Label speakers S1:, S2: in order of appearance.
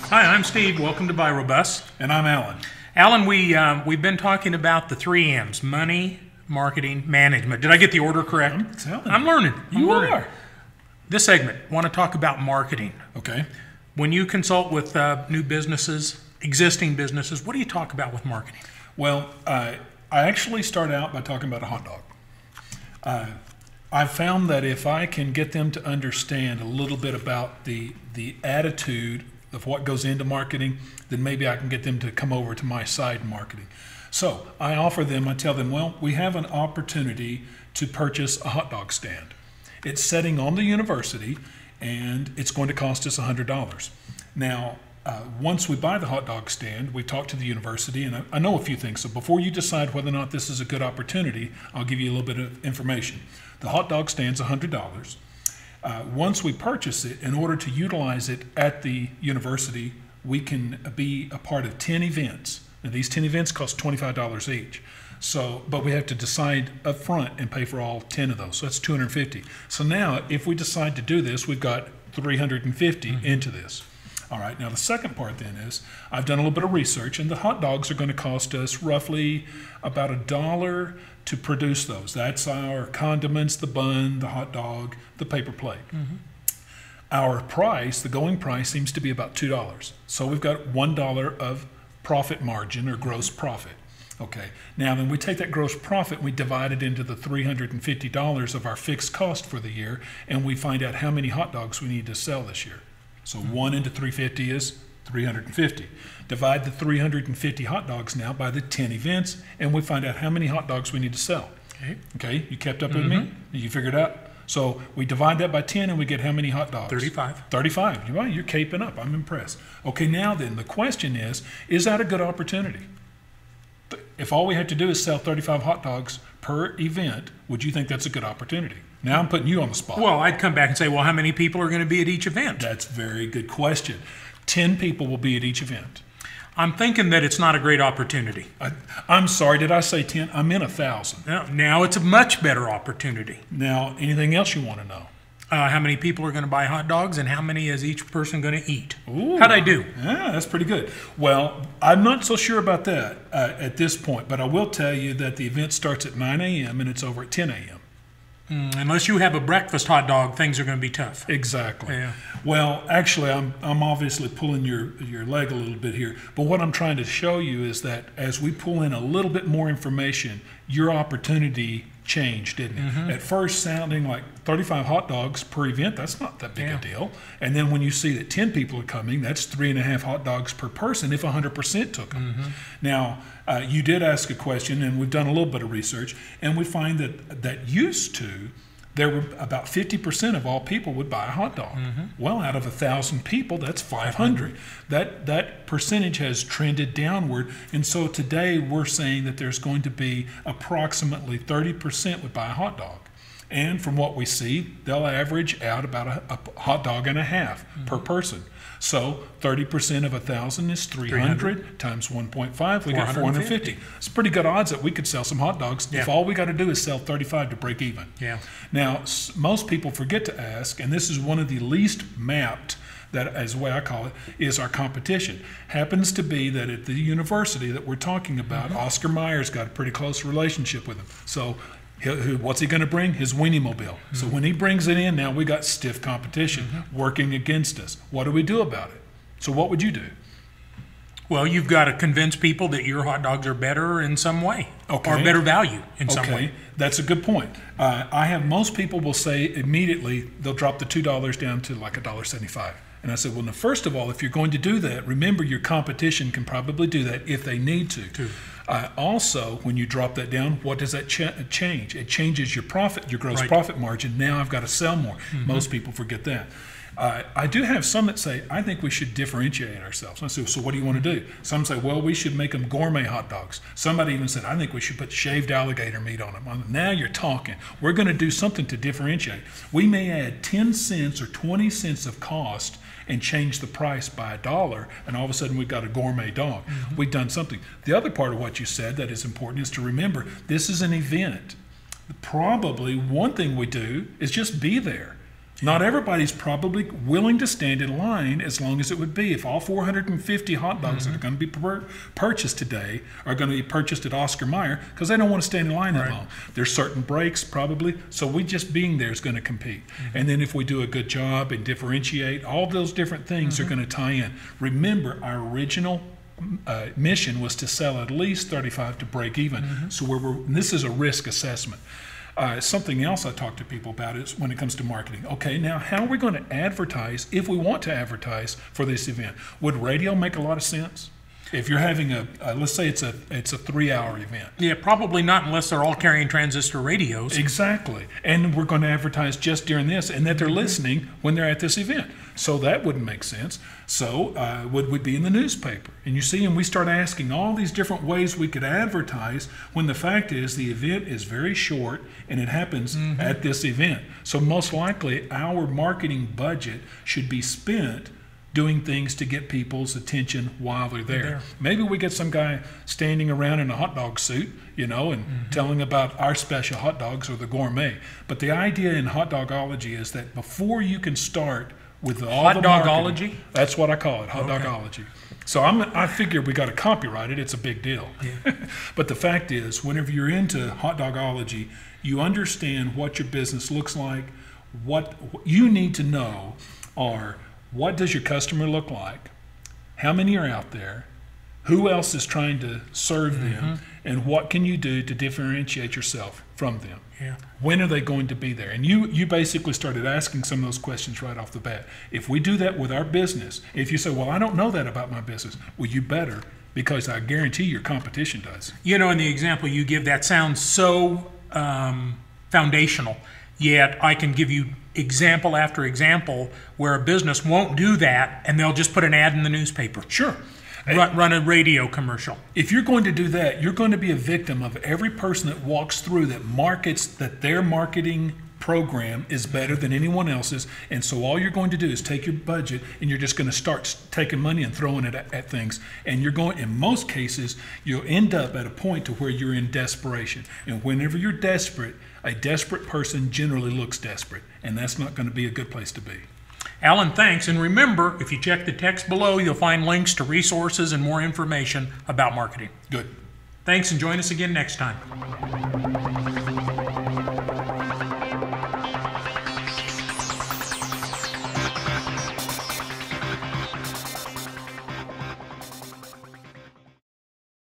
S1: Hi, I'm Steve. Welcome to Virobus.
S2: And I'm Alan.
S1: Alan, we've been talking about the 3 M's: money, marketing, management. Did I get the order correct? I'm learning.
S2: You are.
S1: This segment, want to talk about marketing.
S2: Okay.
S1: When you consult with new businesses, existing businesses, what do you talk about with marketing?
S2: Well, I actually start out by talking about a hot dog. I've found that if I can get them to understand a little bit about the attitude of what goes into marketing, then maybe I can get them to come over to my side in marketing. So I tell them, well, we have an opportunity to purchase a hot dog stand. It's setting on the university, and it's going to cost us $100. Now, once we buy the hot dog stand, we talk to the university, and I know a few things. So before you decide whether or not this is a good opportunity, I'll give you a little bit of information. The hot dog stand's $100. Once we purchase it, in order to utilize it at the university, we can be a part of 10 events. Now, these 10 events cost $25 each. So, but we have to decide up front and pay for all 10 of those. So that's $250. So now, if we decide to do this, we've got $350 into this. All right, now the second part then is, I've done a little bit of research, and the hot dogs are going to cost us roughly about $1 to produce those. That's our condiments, the bun, the hot dog, the paper plate. Our price, the going price, seems to be about $2. So we've got $1 of profit margin or gross profit. Okay, now then we take that gross profit and we divide it into the $350 of our fixed cost for the year, and we find out how many hot dogs we need to sell this year. So 1 into 350 is 350. Divide the 350 hot dogs now by the 10 events, and we find out how many hot dogs we need to sell. Okay, you kept up with me? You figured out? So we divide that by 10, and we get how many hot dogs?
S1: 35.
S2: 35. Well, you're caping up. I'm impressed. Okay, now then, the question is that a good opportunity? If all we have to do is sell 35 hot dogs per event, would you think that's a good opportunity? Now I'm putting you on the spot.
S1: Well, I'd come back and say, well, how many people are going to be at each event?
S2: That's a very good question. 10 people will be at each event.
S1: I'm thinking that it's not a great opportunity.
S2: I'm sorry, did I say 10? I meant 1,000.
S1: Now it's a much better opportunity.
S2: Now, anything else you want to know?
S1: How many people are going to buy hot dogs, and how many is each person going to eat?
S2: Ooh,
S1: how'd I do?
S2: Yeah, that's pretty good. Well, I'm not so sure about that at this point, but I will tell you that the event starts at 9 a.m. and it's over at 10 a.m.
S1: Unless you have a breakfast hot dog, things are going to be tough.
S2: Exactly.
S1: Yeah.
S2: Well, actually, I'm obviously pulling your leg a little bit here, but what I'm trying to show you is that as we pull in a little bit more information, your opportunity changed, didn't it? At first, sounding like 35 hot dogs per event, that's not that big a deal. And then when you see that 10 people are coming, that's 3.5 hot dogs per person if 100% took them. Now, you did ask a question, and we've done a little bit of research, and we find that used to, there were about 50% of all people would buy a hot dog. Well, out of 1,000 people, that's 500. That percentage has trended downward, and so today we're saying that there's going to be approximately 30% would buy a hot dog. And from what we see, they'll average out about a hot dog and a half per person. So 30% of 1,000 is 300 times 1.5. We get 450. It's pretty good odds that we could sell some hot dogs if all we got to do is sell 35 to break even. Now, most people forget to ask, and this is one of the least mapped, that as the way I call it, is our competition. Happens to be that at the university that we're talking about, Oscar Mayer's got a pretty close relationship with him. So what's he going to bring? His Weenie Mobile. So when he brings it in, now we got stiff competition working against us. What do we do about it? So what would you do?
S1: Well, you've got to convince people that your hot dogs are better in some way, or better value in some way.
S2: That's a good point. I have most people will say immediately they'll drop the $2 down to like $1.75. And I said, well, now, first of all, if you're going to do that, remember your competition can probably do that if they need to. Also, when you drop that down, what does that change? It changes your profit, your gross profit margin. Now I've got to sell more. Most people forget that. I do have some that say, I think we should differentiate ourselves. I say, so what do you want to do? Some say, well, we should make them gourmet hot dogs. Somebody even said, I think we should put shaved alligator meat on them. Now you're talking. We're going to do something to differentiate. We may add 10 cents or 20 cents of cost and change the price by $1, and all of a sudden we've got a gourmet dog. We've done something. The other part of what you said that is important is to remember, this is an event. Probably one thing we do is just be there. Not everybody's probably willing to stand in line as long as it would be. If all 450 hot dogs that are going to be purchased today are going to be purchased at Oscar Mayer, because they don't want to stand in line that long. There's certain breaks probably, so we just being there is going to compete. And then if we do a good job and differentiate, all those different things are going to tie in. Remember, our original mission was to sell at least 35 to break even. So this is a risk assessment. Something else I talk to people about is when it comes to marketing. Okay, now how are we going to advertise if we want to advertise for this event? Would radio make a lot of sense? If you're having let's say it's a 3-hour event.
S1: Yeah, probably not unless they're all carrying transistor radios.
S2: Exactly. And we're going to advertise just during this and that they're listening when they're at this event. So that wouldn't make sense. So would we be in the newspaper? And you see, and we start asking all these different ways we could advertise when the fact is the event is very short and it happens at this event. So most likely our marketing budget should be spent doing things to get people's attention while they're there. Maybe we get some guy standing around in a hot dog suit, and telling about our special hot dogs or the gourmet. But the idea in hot dogology is that before you can start with all the marketing, that's what I call it, hot dogology. So I figure we got to copyright it. It's a big deal. Yeah. But the fact is, whenever you're into hot dogology, you understand what your business looks like. What you need to know are, what does your customer look like? How many are out there? Who else is trying to serve them? And what can you do to differentiate yourself from them?
S1: Yeah.
S2: When are they going to be there? And you basically started asking some of those questions right off the bat. If we do that with our business, if you say, well, I don't know that about my business, well, you better, because I guarantee your competition does.
S1: In the example you give, that sounds so foundational, yet I can give you example after example where a business won't do that and they'll just put an ad in the newspaper.
S2: Sure.
S1: Run a radio commercial.
S2: If you're going to do that, you're going to be a victim of every person that walks through that markets that their marketing program is better than anyone else's. And so all you're going to do is take your budget and you're just going to start taking money and throwing it at things. And you're going, in most cases, you'll end up at a point to where you're in desperation. And whenever you're desperate, a desperate person generally looks desperate. And that's not going to be a good place to be.
S1: Alan, thanks. And remember, if you check the text below, you'll find links to resources and more information about marketing.
S2: Good.
S1: Thanks, and join us again next time.